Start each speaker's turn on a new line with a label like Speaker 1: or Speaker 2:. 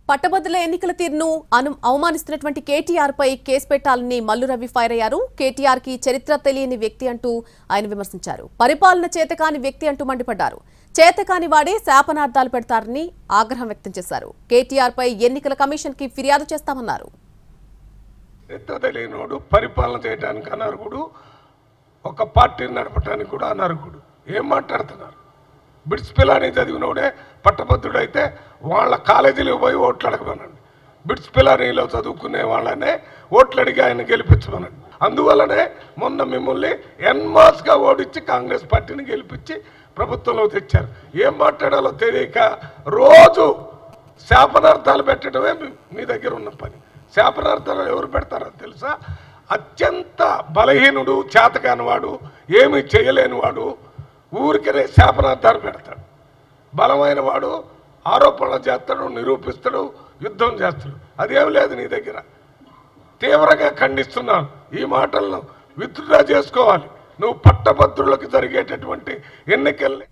Speaker 1: పట్టభద్రుల ఎన్నికల తీరును అవమానిస్తున్నటువంటి కేటీఆర్ పై కేసు పెట్టాలని మల్లు రవి ఫైర్ అయ్యారు. కేటీఆర్ కి చరిత్ర తెలియని వ్యక్తి అంటూ ఆయన విమర్శించారు. పరిపాలన చేతకాని వ్యక్తి అంటూ మండిపడ్డారు. చేతకాని వాడే శాపనార్థాలు పెడతారని ఆగ్రహం వ్యక్తం చేశారు. కేటీఆర్ పై ఎన్నికల కమిషన్ కి ఫిర్యాదు చేస్తామన్నారు.
Speaker 2: పరిపాలన చేయడానికి అనర్హుడు, ఒక పార్టీని నడపడానికి కూడా అనర్హుడు. ఏం మాట్లాడుతున్నారు? బిట్స్ పిల్లని చదివినోడే పట్టభద్రుడైతే వాళ్ళ కాలేజీలో పోయి ఓట్లు అడగమనండి. బిట్స్ పిల్లానిలో చదువుకునే వాళ్ళనే ఓట్లు అడిగి ఆయన గెలిపించమనండి. అందువల్లనే మొన్న మిమ్మల్ని ఎన్మాస్గా ఓడించి కాంగ్రెస్ పార్టీని గెలిపించి ప్రభుత్వంలో తెచ్చారు. ఏం మాట్లాడాలో తెలియక రోజు శాపనార్థాలు పెట్టడమే మీ దగ్గర ఉన్న పని. శాపనార్థాలు ఎవరు పెడతారో తెలుసా? అత్యంత బలహీనుడు, చేతకానివాడు, ఏమీ చేయలేనివాడు ఊరికనే శాపనార్థాలు పెడతాడు. బలమైన వాడు ఆరోపణలు చేస్తాడు, నిరూపిస్తాడు, యుద్ధం చేస్తాడు. అదేం లేదు నీ దగ్గర. తీవ్రంగా ఖండిస్తున్నాను. ఈ మాటలను విత్డ్రా చేసుకోవాలి. నువ్వు పట్టభద్రులకు జరిగేటటువంటి ఎన్నికల్ని